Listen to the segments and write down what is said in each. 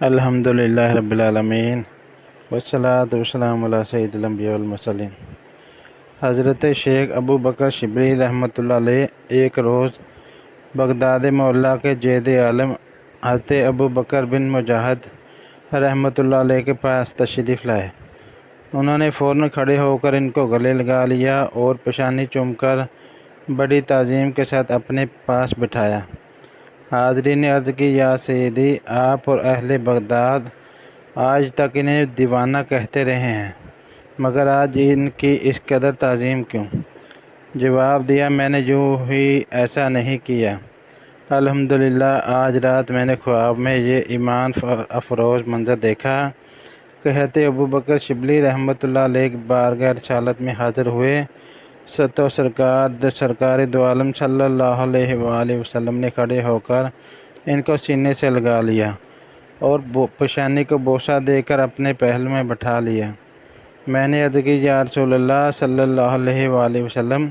الحمدللہ رب العالمین والصلاۃ والسلام علی سید الانبیاء والمرسلین۔ حضرت شیخ ابو بکر شبلی رحمۃ اللہ علیہ ایک روز بغداد معلیٰ کے جید عالم حضرت ابو بکر بن مجاہد رحمۃ اللہ علیہ کے پاس تشریف لائے۔ انہوں نے فوراً کھڑے ہو کر ان کو گلے لگا لیا اور پیشانی چوم کر بڑی تعظیم کے ساتھ اپنے پاس بٹھایا۔ حاضرین نے عرض کی، یا سیدی، آپ اور اہل بغداد آج تک انہیں دیوانہ کہتے رہے ہیں، مگر آج ان کی اس قدر تعظیم کیوں؟ جواب دیا، میں نے یوں ہی ایسا نہیں کیا، الحمدللہ آج رات میں نے خواب میں یہ ایمان افروز منظر دیکھا کہ حضرت ابو بکر شبلی رحمۃ اللہ علیہ کی بارگاہ رسالت میں حاضر ہوئے تو سرکار دو عالم صلی اللہ علیہ وآلہ وسلم نے کھڑے ہو کر ان کو سینے سے لگا لیا اور پیشانی کو بوسہ دے کر اپنے پہلو میں بٹھا لیا۔ میں نے عرض کی، یا رسول اللہ صلی اللہ علیہ وآلہ وسلم،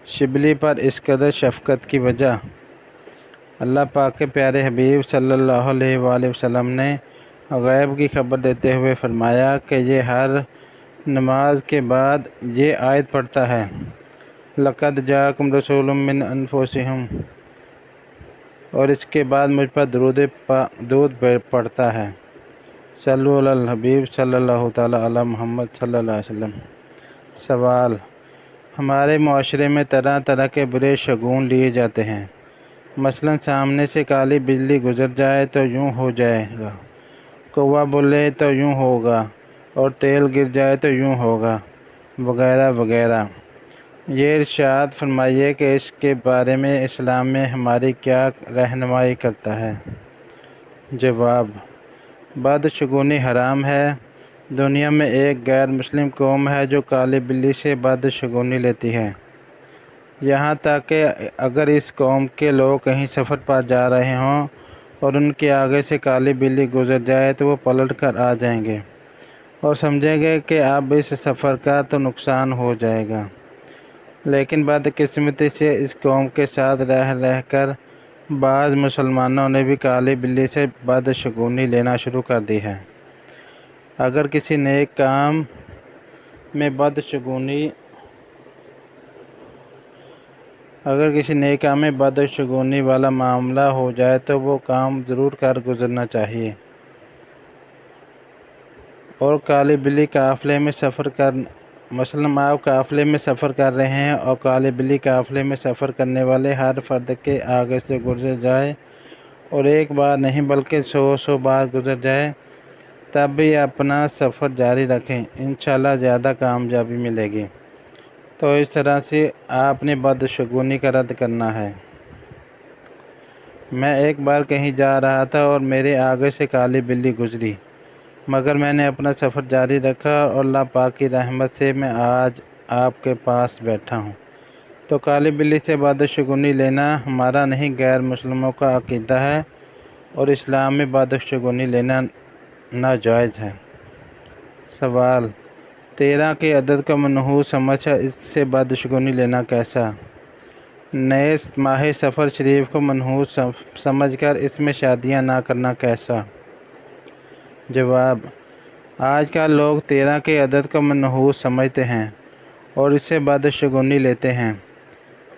شبلی پر اس قدر شفقت کی وجہ؟ اللہ پاک کے پیارے حبیب صلی اللہ علیہ وآلہ وسلم نے غیب کی خبر دیتے ہوئے فرمایا کہ یہ ہر نماز کے بعد یہ آیت پڑھتا ہے، لقد جاءکم رسول من انفسکم، اور اس کے بعد مجھ پر درود پڑھتا ہے، صلو علی الحبیب صلی اللہ تعالی علی محمد صلی اللہ علیہ وسلم۔ سوال: ہمارے معاشرے میں طرح طرح کے برے شگون لیے جاتے ہیں، مثلاً سامنے سے کالی بجلی گزر جائے تو یوں ہو جائے گا، کوّا بولے تو یوں ہوگا، اور تیل گر جائے تو یوں ہوگا، وغیرہ وغیرہ۔ یہ ارشاد فرمائیے کہ اس کے بارے میں اسلام میں ہماری کیا رہنمائی کرتا ہے؟ جواب: بدشگونی حرام ہے۔ دنیا میں ایک غیر مسلم قوم ہے جو کالی بلی سے بدشگونی لیتی ہے، یہاں تک کہ اگر اس قوم کے لوگ کہیں سفر پر جا رہے ہوں اور ان کے آگے سے کالی بلی گزر جائے تو وہ پلٹ کر آ جائیں گے اور سمجھیں گے کہ اب اس سفر کا تو نقصان ہو جائے گا، لیکن بدقسمتی سے اس قوم کے ساتھ رہ کر بعض مسلمانوں نے بھی کالی بلی سے بدشگونی لینا شروع کر دی ہے۔ اگر کسی نیک کام میں بدشگونی والا معاملہ ہو جائے تو وہ کام ضرور کر گزرنا چاہیے، اور کالی بلی قافلے میں مثلاً آپ قافلے میں سفر کر رہے ہیں اور کالی بلی قافلے میں سفر کرنے والے ہر فرد کے آگے سے گزر جائے اور ایک بار نہیں بلکہ 100 بار گزر جائے، تب بھی اپنا سفر جاری رکھیں، انشاءاللہ زیادہ کامیابی ملے گی۔ تو اس طرح سے آپ نے بدشگونی کا رد کرنا ہے۔ میں ایک بار کہیں جا رہا تھا اور میرے آگے سے کالی بلی گزری، مگر میں نے اپنا سفر جاری رکھا اور اللہ پاک کی رحمت سے میں آج آپ کے پاس بیٹھا ہوں۔ تو کالی بلی سے بدشگونی لینا ہمارا نہیں، غیر مسلموں کا عقیدہ ہے، اور اسلام میں بدشگونی لینا ناجائز ہے۔ سوال: 13 کے عدد کو منحوس سمجھ کر اس سے بدشگونی لینا کیسا؟ نیز ماہ سفر شریف کو منحوس سمجھ کر اس میں شادیاں نہ کرنا کیسا؟ جواب: آج کل لوگ 13 کے عدد کو منحوس سمجھتے ہیں اور اس سے بدشگونی لیتے ہیں۔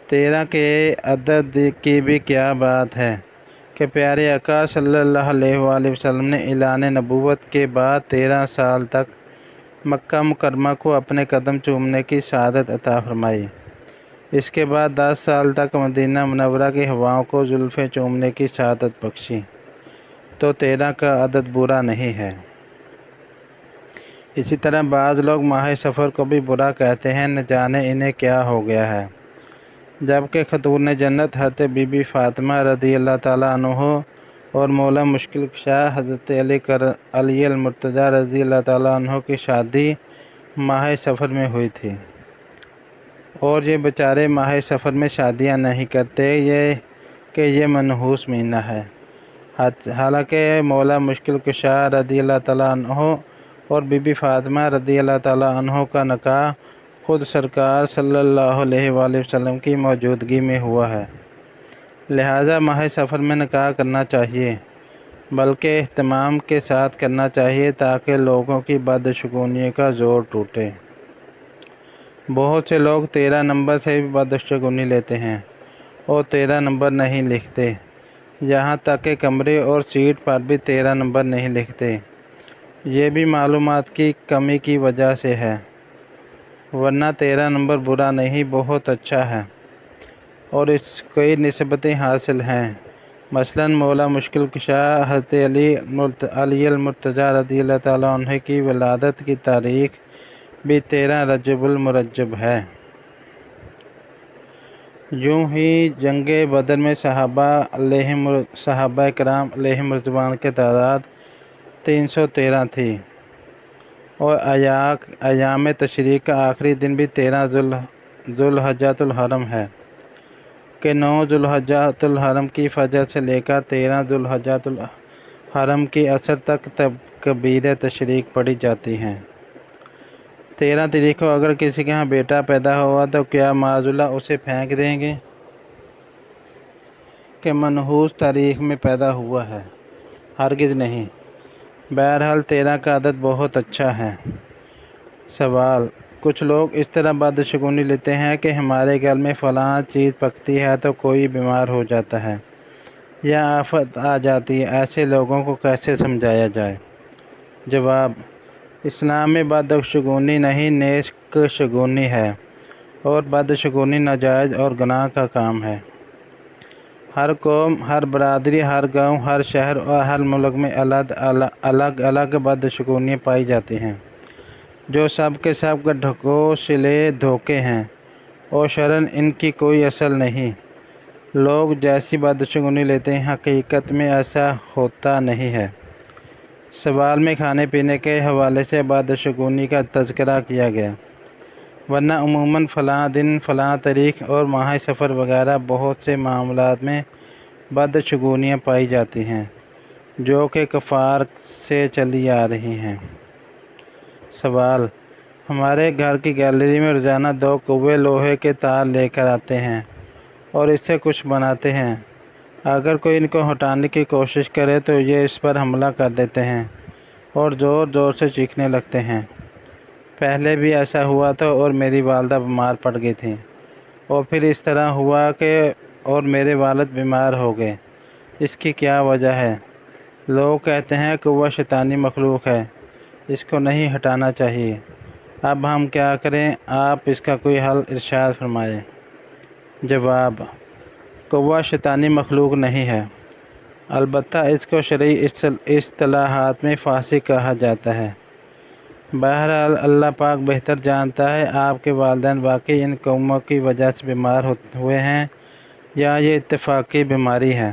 13 کے عدد کی بھی کیا بات ہے کہ پیارے آقا صلی اللہ علیہ وآلہ وسلم نے اعلان نبوت کے بعد 13 سال تک مکہ مکرمہ کو اپنے قدم چومنے کی سعادت عطا فرمائی، اس کے بعد 10 سال تک مدینہ منورہ کی ہواؤں کو زلفیں چومنے کی سعادت بخشی، تو 13 کا عدد برا نہیں ہے۔ اسی طرح بعض لوگ ماہ سفر کو بھی برا کہتے ہیں، نہ جانے انہیں کیا ہو گیا ہے، جبکہ خاتون جنت حضرت بی بی فاطمہ رضی اللہ تعالیٰ عنہ اور مولا مشکل کشا حضرت علی المرتضیٰ رضی اللہ تعالیٰ عنہ کی شادی ماہ سفر میں ہوئی تھی، اور یہ بیچارے ماہ سفر میں شادیاں نہیں کرتے کہ یہ منحوس مہینہ ہے، حالانکہ مولا مشکل کشا رضی اللہ تعالیٰ عنہ اور بی بی فاطمہ رضی اللہ تعالیٰ عنہ کا نکاح خود سرکار صلی اللہ علیہ وآلہ وسلم کی موجودگی میں ہوا ہے، لہٰذا ماہ سفر میں نکاح کرنا چاہیے۔ بلکہ اہتمام کے ساتھ کرنا چاہیے تاکہ لوگوں کی بدشگونی کا زور ٹوٹے۔ بہت سے لوگ 13 نمبر سے بھی بدشگونی لیتے ہیں اور 13 نمبر نہیں لکھتے، یہاں تک کہ کمرے اور سیٹ پر بھی 13 نمبر نہیں لکھتے۔ یہ بھی معلومات کی کمی کی وجہ سے ہے، ورنہ 13 نمبر برا نہیں، بہت اچھا ہے اور اس کئی نسبتیں حاصل ہیں۔ مثلاً مولا مشکل کشا حضرت علی المرتضیٰ رضی اللہ تعالیٰ عنہ کی ولادت کی تاریخ بھی 13 رجب المرجب ہے۔ یوں ہی جنگ بدر میں صحابہ کرام علیہم رضوان کی تعداد 313 تھی اور ایام تشریق کا آخری دن بھی 13 ذوالحجۃ الحرم ہے کہ 9 ذوالحجۃ الحرم کی فجر سے لے کر 13 ذوالحجۃ الحرم کی عصر تک تکبیر تشریق پڑھی جاتی ہیں۔ 13 تاریخ کو اگر کسی کے ہاں بیٹا پیدا ہوا تو کیا معذاللہ اسے پھینک دیں گے کہ منحوس تاریخ میں پیدا ہوا ہے؟ ہرگز نہیں۔ بہرحال 13 کا عدد بہت اچھا ہے۔ سوال: کچھ لوگ اس طرح بدشگونی لیتے ہیں کہ ہمارے گھر میں فلاں چیز پکتی ہے تو کوئی بیمار ہو جاتا ہے یا آفت آ جاتی ہے، ایسے لوگوں کو کیسے سمجھایا جائے؟ جواب: اسلام میں بدشگونی نہیں، نیک شگونی ہے اور بدشگونی ناجائز اور گناہ کا کام ہے۔ ہر قوم، ہر برادری، ہر گاؤں، ہر شہر اور ہر ملک میں الگ الگ بدشگونیاں پائی جاتی ہیں جو سب کے سب ڈھکوسلے دھوکے ہیں اور شرعاً ان کی کوئی اصل نہیں۔ لوگ جیسی بدشگونی لیتے ہیں حقیقت میں ایسا ہوتا نہیں ہے۔ سوال میں کھانے پینے کے حوالے سے بدشگونی کا تذکرہ کیا گیا، ورنہ عموماً فلاں دن، فلاں تاریخ اور ماہ سفر وغیرہ بہت سے معاملات میں بدشگونیاں پائی جاتی ہیں جو کہ کفار سے چلی آ رہی ہیں۔ سوال: ہمارے گھر کی گیلری میں روزانہ 2 کوے لوہے کے تار لے کر آتے ہیں اور اس سے کچھ بناتے ہیں۔ اگر کوئی ان کو ہٹانے کی کوشش کرے تو یہ اس پر حملہ کر دیتے ہیں اور زور زور سے چیخنے لگتے ہیں۔ پہلے بھی ایسا ہوا تھا اور میری والدہ بیمار پڑ گئی تھیں اور پھر اس طرح ہوا کہ اور میرے والد بیمار ہو گئے۔ اس کی کیا وجہ ہے؟ لوگ کہتے ہیں کہ وہ شیطانی مخلوق ہے، اس کو نہیں ہٹانا چاہیے۔ اب ہم کیا کریں؟ آپ اس کا کوئی حل ارشاد فرمائیں۔ جواب: کوہ شیطانی مخلوق نہیں ہے، البتہ اس کو شرعی اصطلاحات میں فاسق کہا جاتا ہے۔ بہرحال اللہ پاک بہتر جانتا ہے آپ کے والدین واقعی ان کووں کی وجہ سے بیمار ہوئے ہیں یا یہ اتفاقی بیماری ہے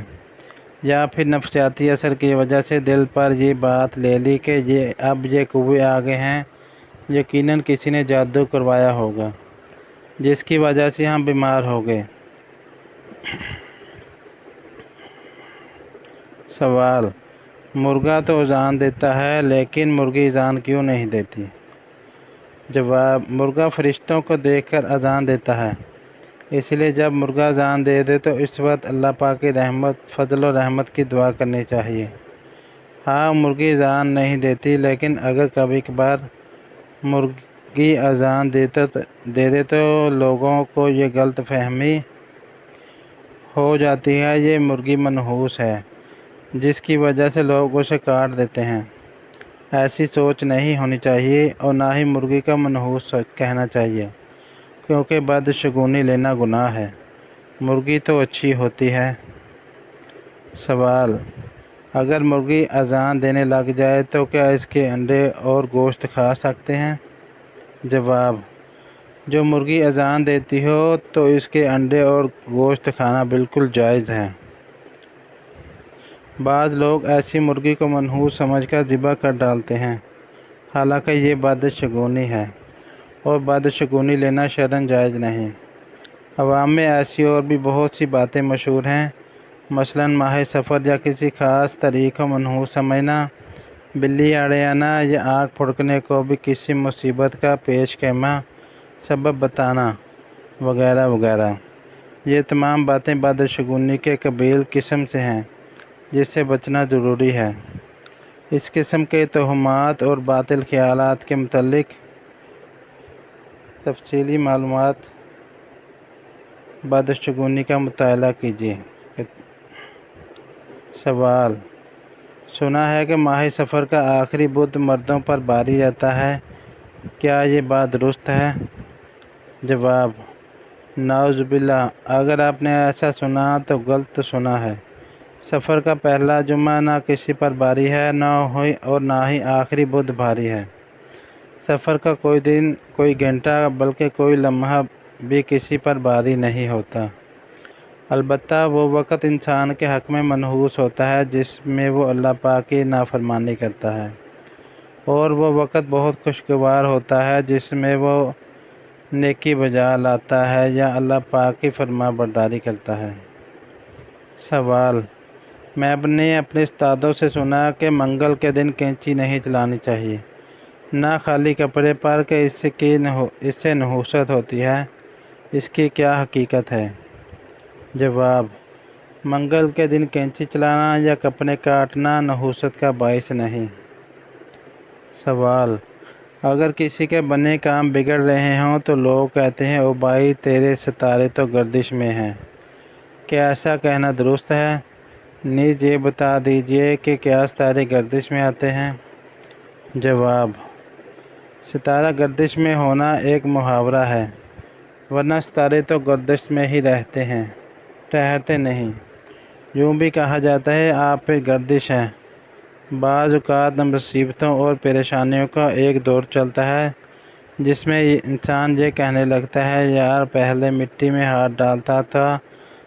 یا پھر نفسیاتی اثر کی وجہ سے دل پر یہ بات لے لی کہ اب یہ کوے آ گئے ہیں۔ یقیناً کسی نے جادو کروایا ہوگا جس کی وجہ سے ہم بیمار ہو گئے۔ سوال: مرغا تو اذان دیتا ہے لیکن مرغی اذان کیوں نہیں دیتی؟ جواب: مرغا فرشتوں کو دیکھ کر اذان دیتا ہے، اس لیے جب مرغا اذان دے دے تو اس وقت اللہ پاک کی رحمت، فضل و رحمت کی دعا کرنی چاہیے۔ ہاں، مرغی اذان نہیں دیتی، لیکن اگر کبھی کبھار مرغی اذان دے دے تو لوگوں کو یہ غلط فہمی ہو جاتی ہے یہ مرغی منحوس ہے، جس کی وجہ سے لوگ اسے کاٹ دیتے ہیں۔ ایسی سوچ نہیں ہونی چاہیے اور نہ ہی مرغی کا منحوس کہنا چاہیے، کیونکہ بدشگونی لینا گناہ ہے۔ مرغی تو اچھی ہوتی ہے۔ سوال: اگر مرغی اذان دینے لگ جائے تو کیا اس کے انڈے اور گوشت کھا سکتے ہیں؟ جواب: جو مرغی اذان دیتی ہو تو اس کے انڈے اور گوشت کھانا بالکل جائز ہے۔ بعض لوگ ایسی مرغی کو منحوس سمجھ کر ذبح کر ڈالتے ہیں، حالانکہ یہ بدشگونی ہے اور بدشگونی لینا شرعاً جائز نہیں۔ عوام میں ایسی اور بھی بہت سی باتیں مشہور ہیں، مثلاً ماہ سفر یا کسی خاص تاریخ کو منحوس سمجھنا، بلی اڑے آنا یا آنکھ پھڑکنے کو بھی کسی مصیبت کا پیش خیمہ سبب بتانا وغیرہ وغیرہ۔ یہ تمام باتیں بدشگونی کے قبیل قسم سے ہیں جس سے بچنا ضروری ہے۔ اس قسم کے توہمات اور باطل خیالات کے متعلق تفصیلی معلومات بدشگونی کا مطالعہ کیجیے۔ سوال: سنا ہے کہ ماہ سفر کا آخری بدھ مردوں پر باری رہتا ہے، کیا یہ بات درست ہے؟ جواب: نعوذ باللہ، اگر آپ نے ایسا سنا تو غلط سنا ہے۔ سفر کا پہلا جمعہ نہ کسی پر باری ہے اور نہ ہی آخری بدھ باری ہے۔ سفر کا کوئی دن، کوئی گھنٹہ، بلکہ کوئی لمحہ بھی کسی پر باری نہیں ہوتا۔ البتہ وہ وقت انسان کے حق میں منحوس ہوتا ہے جس میں وہ اللہ پاک کی نافرمانی کرتا ہے، اور وہ وقت بہت خوشگوار ہوتا ہے جس میں وہ نیکی بجا لاتا ہے یا اللہ پاک کی فرما برداری کرتا ہے۔ سوال: میں نے اپنے استادوں سے سنا کہ منگل کے دن کینچی نہیں چلانی چاہیے، نہ خالی کپڑے پر، کہ اس سے نحوست ہوتی ہے، اس کی کیا حقیقت ہے؟ جواب: منگل کے دن کینچی چلانا یا کپڑے کاٹنا نحوست کا باعث نہیں۔ سوال: اگر کسی کے بنے کام بگڑ رہے ہوں تو لوگ کہتے ہیں او بھائی تیرے ستارے تو گردش میں ہیں، کیا ایسا کہنا درست ہے؟ نیز یہ بتا دیجیے کہ کیا ستارے گردش میں آتے ہیں؟ جواب: ستارہ گردش میں ہونا ایک محاورہ ہے، ورنہ ستارے تو گردش میں ہی ٹھہرتے نہیں۔ یوں بھی کہا جاتا ہے آپ پہ گردش ہے۔ بعض اوقات مصیبتوں اور پریشانیوں کا ایک دور چلتا ہے جس میں انسان یہ کہنے لگتا ہے یار پہلے مٹی میں ہاتھ ڈالتا تھا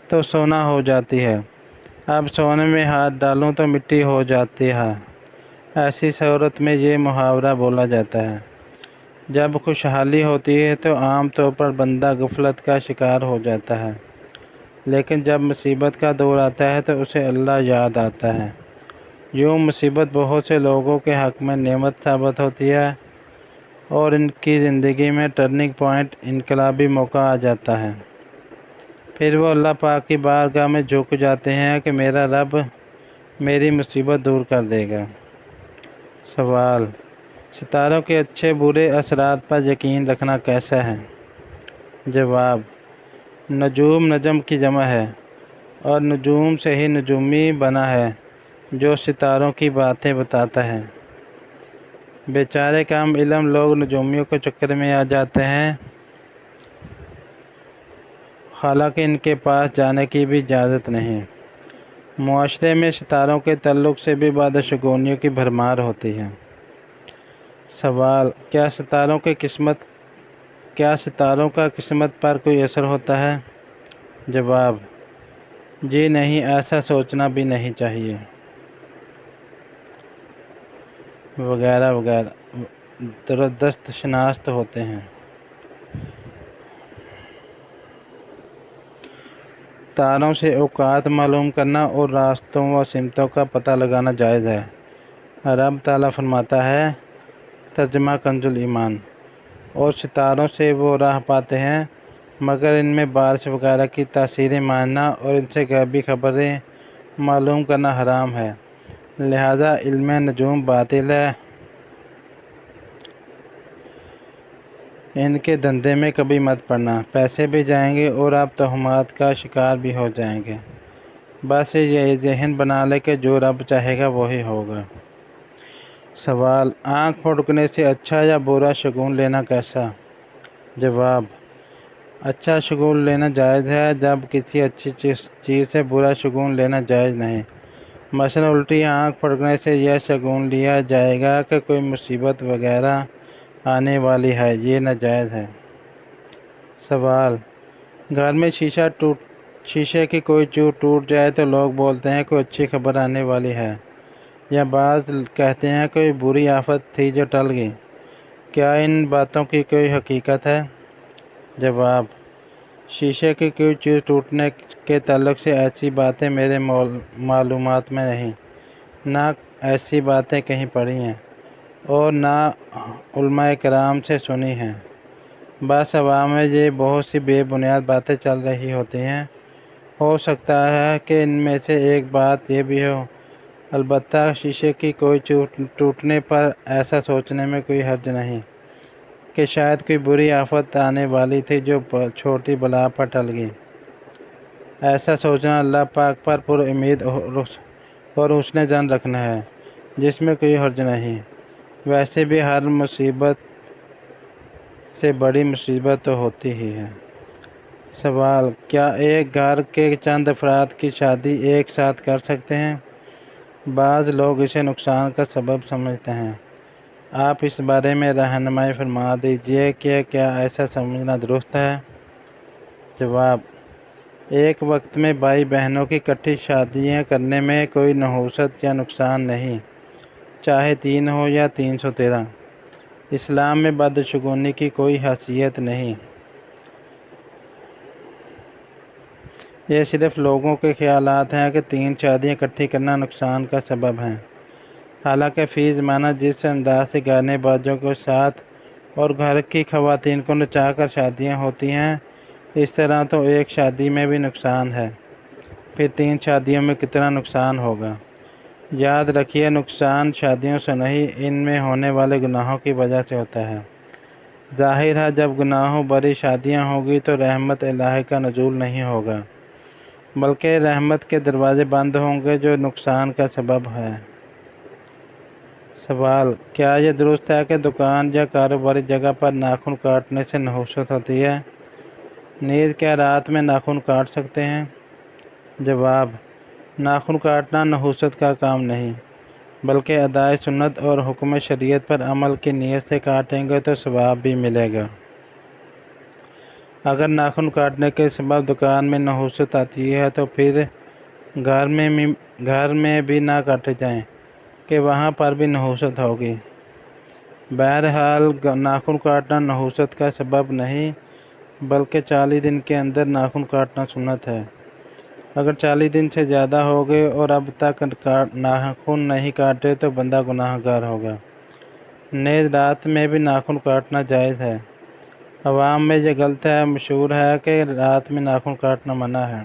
تو سونا ہو جاتی ہے، اب سونے میں ہاتھ ڈالوں تو مٹی ہو جاتی ہے۔ ایسی صورت میں یہ محاورہ بولا جاتا ہے۔ جب خوشحالی ہوتی ہے تو عام طور پر بندہ غفلت کا شکار ہو جاتا ہے، لیکن جب مصیبت کا دور آتا ہے تو اسے اللہ یاد آتا ہے۔ یوں مصیبت بہت سے لوگوں کے حق میں نعمت ثابت ہوتی ہے اور ان کی زندگی میں ٹرننگ پوائنٹ، انقلابی موقع آ جاتا ہے۔ پھر وہ اللہ پاک کی بارگاہ میں جھک جاتے ہیں کہ میرا رب میری مصیبت دور کر دے گا۔ سوال: ستاروں کے اچھے برے اثرات پر یقین رکھنا کیسا ہے؟ جواب: نجوم نجم کی جمع ہے، اور نجوم سے ہی نجومی بنا ہے جو ستاروں کی باتیں بتاتا ہے۔ بیچارے کم علم لوگ نجومیوں کے چکر میں آ جاتے ہیں، حالانکہ ان کے پاس جانے کی بھی اجازت نہیں۔ معاشرے میں ستاروں کے تعلق سے بھی بدشگونیوں کی بھرمار ہوتی ہے۔ سوال: کیا ستاروں کا قسمت پر کوئی اثر ہوتا ہے؟ جواب: جی نہیں، ایسا سوچنا بھی نہیں چاہیے۔ وغیرہ وغیرہ دست شناس ہوتے ہیں۔ تاروں سے اوقات معلوم کرنا اور راستوں و سمتوں کا پتہ لگانا جائز ہے۔ رب تعالیٰ فرماتا ہے، ترجمہ کنز ایمان، اور ستاروں سے وہ راہ پاتے ہیں مگر ان میں بارش وغیرہ کی تاثیریں ماننا اور ان سے غیبی خبریں معلوم کرنا حرام ہے، لہذا علم نجوم باطل ہے، ان کے دھندے میں کبھی مت پڑنا، پیسے بھی جائیں گے اور آپ توہمات کا شکار بھی ہو جائیں گے۔ بس یہ ذہن بنا لے کہ جو رب چاہے گا وہی ہوگا۔ سوال: آنکھ پھٹکنے سے اچھا یا برا شگون لینا کیسا؟ جواب: اچھا شگون لینا جائز ہے، جب کسی اچھی چیز سے برا شگون لینا جائز نہیں۔ مثلاً الٹی آنکھ پھٹکنے سے یہ شگون لیا جائے گا کہ کوئی مصیبت وغیرہ آنے والی ہے، یہ ناجائز ہے۔ سوال: گھر میں شیشے کی کوئی چیز ٹوٹ جائے تو لوگ بولتے ہیں کوئی اچھی خبر آنے والی ہے، یا بعض کہتے ہیں کوئی بری آفت تھی جو ٹل گئی، کیا ان باتوں کی کوئی حقیقت ہے؟ جواب: شیشے کی کوئی چیز ٹوٹنے کے تعلق سے ایسی باتیں میرے معلومات میں نہیں، نہ ایسی باتیں کہیں پڑھی ہیں اور نہ علماء کرام سے سنی ہیں۔ بس عوام میں یہ بہت سی بے بنیاد باتیں چل رہی ہوتی ہیں۔ ہو سکتا ہے کہ ان میں سے ایک بات یہ بھی ہو البتہ شیشے کی کوئی ٹوٹنے پر ایسا سوچنے میں کوئی حرج نہیں کہ شاید کوئی بری آفت آنے والی تھی جو چھوٹی بلا پر ٹل گئی۔ ایسا سوچنا اللہ پاک پر پر امید اور حسن ظن رکھنا ہے، جس میں کوئی حرج نہیں۔ ویسے بھی ہر مصیبت سے بڑی مصیبت تو ہوتی ہی ہے۔ سوال: کیا ایک گھر کے چند افراد کی شادی ایک ساتھ کر سکتے ہیں؟ بعض لوگ اسے نقصان کا سبب سمجھتے ہیں۔ آپ اس بارے میں رہنمائی فرما دیجیے کہ کیا ایسا سمجھنا درست ہے؟ جواب: ایک وقت میں بھائی بہنوں کی اکٹھی شادیاں کرنے میں کوئی نحوست یا نقصان نہیں، چاہے 3 ہو یا 313۔ اسلام میں بدشگونی کی کوئی حیثیت نہیں۔ یہ صرف لوگوں کے خیالات ہیں کہ 3 شادیاں اکٹھی کرنا نقصان کا سبب ہے۔ حالانکہ فی زمانہ جس انداز سے گانے بازوں کے ساتھ اور گھر کی خواتین کو نچا کر شادیاں ہوتی ہیں، اس طرح تو ایک شادی میں بھی نقصان ہے، پھر 3 شادیوں میں کتنا نقصان ہوگا؟ یاد رکھیے، نقصان شادیوں سے نہیں، ان میں ہونے والے گناہوں کی وجہ سے ہوتا ہے۔ ظاہر ہے جب گناہوں بری شادیاں ہوں گی تو رحمت الہی کا نزول نہیں ہوگا، بلکہ رحمت کے دروازے بند ہوں گے جو نقصان کا سبب ہے۔ سوال: کیا یہ درست ہے کہ دکان یا کاروباری جگہ پر ناخن کاٹنے سے نحوست ہوتی ہے؟ نیز کیا رات میں ناخن کاٹ سکتے ہیں؟ جواب: ناخن کاٹنا نحوست کا کام نہیں، بلکہ ادائے سنت اور حکم شریعت پر عمل کی نیت سے کاٹیں گے تو ثواب بھی ملے گا۔ اگر ناخن کاٹنے کے سبب دکان میں نحوست آتی ہے تو پھر گھر میں بھی نہ کاٹے جائیں کہ وہاں پر بھی نحوست ہوگی۔ بہرحال ناخن کاٹنا نحوست کا سبب نہیں، بلکہ 40 دن کے اندر ناخن کاٹنا سنت ہے۔ اگر 40 دن سے زیادہ ہو گئے اور اب تک ناخن نہیں کاٹے تو بندہ گناہ گار ہوگا۔ نیز رات میں بھی ناخن کاٹنا جائز ہے۔ عوام میں یہ غلط ہے، مشہور ہے کہ رات میں ناخن کاٹنا منع ہے۔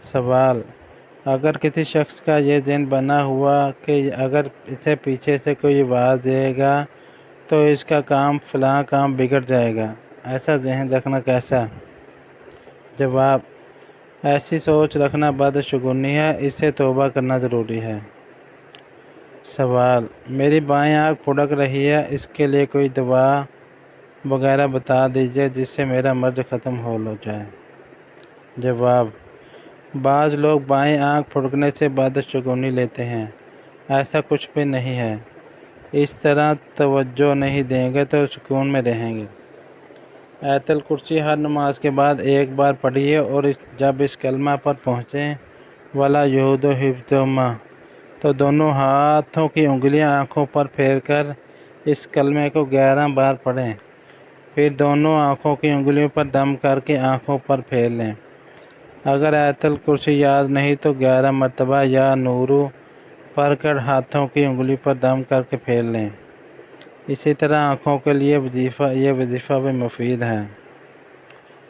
سوال: اگر کسی شخص کا یہ ذہن بنا ہوا کہ اگر اسے پیچھے سے کوئی آواز دے گا تو اس کا فلاں کام بگڑ جائے گا، ایسا ذہن رکھنا کیسا؟ جواب: ایسی سوچ رکھنا بدشگونی ہے، اس سے توبہ کرنا ضروری ہے۔ سوال: میری بائیں آنکھ پھڑک رہی ہے، اس کے لیے کوئی دوا وغیرہ بتا دیجیے جس سے میرا مرض ختم ہو جائے۔ جواب: بعض لوگ بائیں آنکھ پھڑکنے سے بدشگونی لیتے ہیں، ایسا کچھ بھی نہیں ہے۔ اس طرح توجہ نہیں دیں گے تو سکون میں رہیں گے۔ آیت الکرسی ہر نماز کے بعد ایک بار پڑھیے اور جب اس کلمہ پر پہنچیں وَلَا يَئُودُ حِفْظُهُمَا تو دونوں ہاتھوں کی انگلیاں آنکھوں پر پھیر کر اس کلمے کو 11 بار پڑھیں، پھر دونوں آنکھوں کی انگلیوں پر دم کر کے آنکھوں پر پھیر لیں۔ اگر آیت الکرسی یاد نہیں تو 11 مرتبہ یا نورو پڑھ کر ہاتھوں کی انگلی پر دم کر کے پھیر لیں۔ اسی طرح آنکھوں کے لیے یہ وظیفہ بھی مفید ہے۔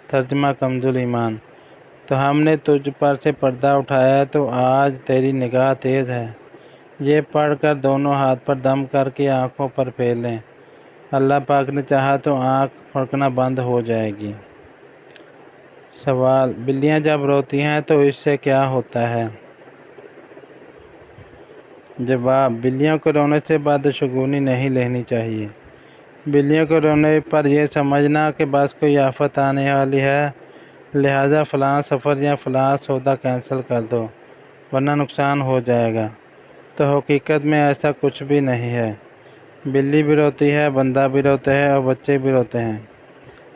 ترجمہ کنز ایمان: تو ہم نے تجھ پر سے پردہ اٹھایا ہے تو آج تیری نگاہ تیز ہے۔ یہ پڑھ کر دونوں ہاتھ پر دم کر کے آنکھوں پر پھیر لیں، اللہ پاک نے چاہا تو آنکھ پھڑکنا بند ہو جائے گی۔ سوال: بلیاں جب روتی ہیں تو اس سے کیا ہوتا ہے؟ جواب: بلیوں کو رونے سے بدشگونی نہیں لینی چاہیے۔ بلیوں کو رونے پر یہ سمجھنا کہ بس کوئی آفت آنے والی ہے، لہٰذا فلاں سفر یا فلاں سودا کینسل کر دو ورنہ نقصان ہو جائے گا، تو حقیقت میں ایسا کچھ بھی نہیں ہے۔ بلی بھی روتی ہے، بندہ بھی روتا ہے اور بچے بھی روتے ہیں۔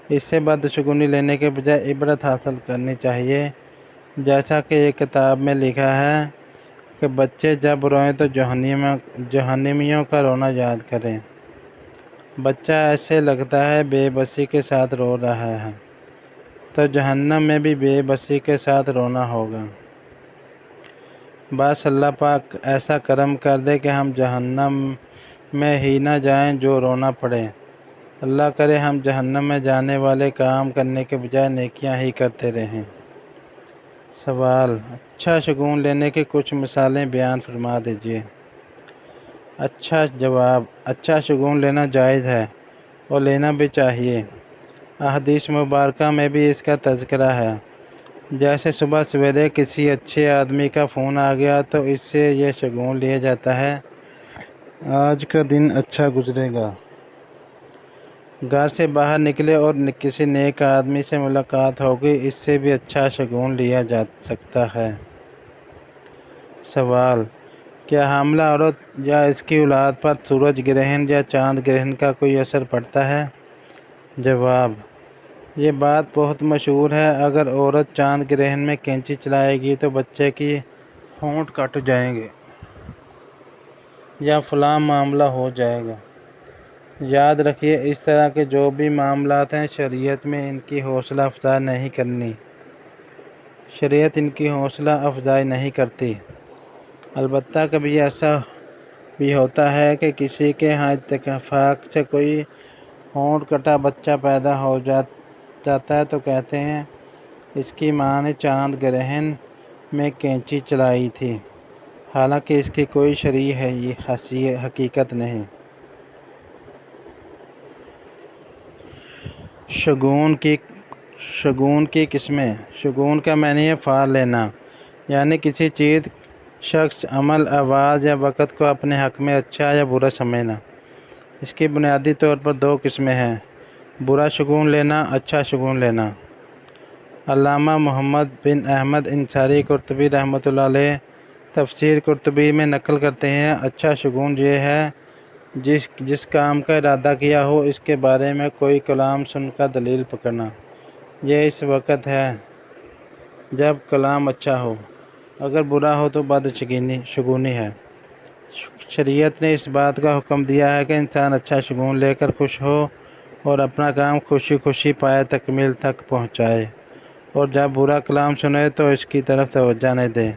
اس سے بدشگونی لینے کے بجائے عبرت حاصل کرنی چاہیے، جیسا کہ ایک کتاب میں لکھا ہے کہ بچے جب روئیں تو جہنمیوں کا رونا یاد کریں۔ بچہ ایسے لگتا ہے بے بسی کے ساتھ رو رہا ہے، تو جہنم میں بھی بے بسی کے ساتھ رونا ہوگا۔ بس اللہ پاک ایسا کرم کر دے کہ ہم جہنم میں ہی نہ جائیں جو رونا پڑے۔ اللہ کرے ہم جہنم میں جانے والے کام کرنے کے بجائے نیکیاں ہی کرتے رہیں۔ سوال: اچھا شگون لینے کی کچھ مثالیں بیان فرما دیجیے۔ اچھا جواب: اچھا شگون لینا جائز ہے اور لینا بھی چاہیے۔ احادیث مبارکہ میں بھی اس کا تذکرہ ہے۔ جیسے صبح سویرے کسی اچھے آدمی کا فون آ گیا تو اس سے یہ شگون لیا جاتا ہے آج کا دن اچھا گزرے گا۔ گھر سے باہر نکلے اور کسی نیک آدمی سے ملاقات ہوگی، اس سے بھی اچھا شگون لیا جا سکتا ہے۔ سوال: کیا حاملہ عورت یا اس کی اولاد پر سورج گرہن یا چاند گرہن کا کوئی اثر پڑتا ہے؟ جواب: یہ بات بہت مشہور ہے۔ اگر عورت چاند گرہن میں کینچی چلائے گی تو بچے کی ہونٹ کٹ جائیں گے یا فلاں معاملہ ہو جائے گا۔ یاد رکھیے، اس طرح کے جو بھی معاملات ہیں، شریعت میں ان کی حوصلہ افزائی نہیں کرنی۔ شریعت ان کی حوصلہ افزائی نہیں کرتی۔ البتہ کبھی ایسا بھی ہوتا ہے کہ کسی کے ہاں اتفاق سے کوئی ہونٹ کٹا بچہ پیدا ہو جاتا ہے تو کہتے ہیں اس کی ماں نے چاند گرہن میں کینچی چلائی تھی، حالانکہ اس کی کوئی شرعی حقیقت نہیں۔ شگون کی قسمیں۔ شگون کا معنی ہے فال لینا، یعنی کسی چیز، شخص، عمل، آواز یا وقت کو اپنے حق میں اچھا یا برا سمجھنا۔ اس کی بنیادی طور پر دو قسمیں ہیں: برا شگون لینا، اچھا شگون لینا۔ علامہ محمد بن احمد انصاری قرطبی رحمۃ اللہ علیہ تفسیر قرطبی میں نقل کرتے ہیں، اچھا شگون یہ ہے جس کام کا ارادہ کیا ہو اس کے بارے میں کوئی کلام سن کر دلیل پکڑنا۔ یہ اس وقت ہے جب کلام اچھا ہو، اگر برا ہو تو بد شگونی ہے۔ شریعت نے اس بات کا حکم دیا ہے کہ انسان اچھا شگون لے کر خوش ہو اور اپنا کام خوشی خوشی پائے تکمیل تک پہنچائے، اور جب برا کلام سنے تو اس کی طرف توجہ نہ دے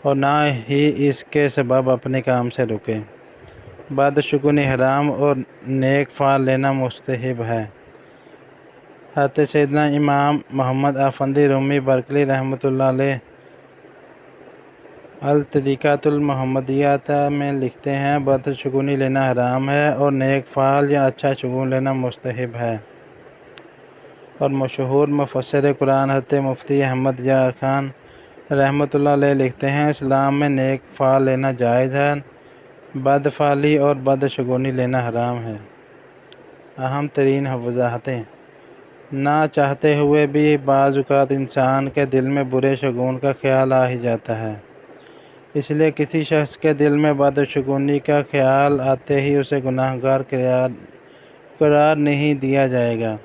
اور نہ ہی اس کے سبب اپنے کام سے رکے۔ بد شگونی حرام اور نیک فال لینا مستحب ہے۔ حضرت سیدنا امام محمد افندی رومی برکلی رحمۃ اللہ علیہ الطریقۃ المحمدیہ میں لکھتے ہیں، بد شگونی لینا حرام ہے اور نیک فال یا اچھا شگون لینا مستحب ہے۔ اور مشہور مفسر قرآن حضرت مفتی احمد یار خان رحمۃ اللہ علیہ لکھتے ہیں، اسلام میں نیک فال لینا جائز ہے، بد فالی اور بد شگونی لینا حرام ہے۔ اہم ترین وضاحتیں: نہ چاہتے ہوئے بھی بعض اوقات انسان کے دل میں برے شگون کا خیال آ ہی جاتا ہے، اس لیے کسی شخص کے دل میں بد شگونی کا خیال آتے ہی اسے گناہ گار قرار نہیں دیا جائے گا،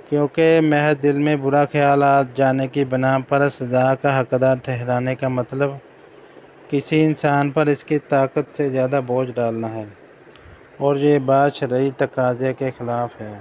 کیونکہ محض دل میں برا خیال آ جانے کی بنا پر سزا کا حقدار ٹھہرانے کا مطلب کسی انسان پر اس کی طاقت سے زیادہ بوجھ ڈالنا ہے، اور یہ بات شرعی تقاضے کے خلاف ہے۔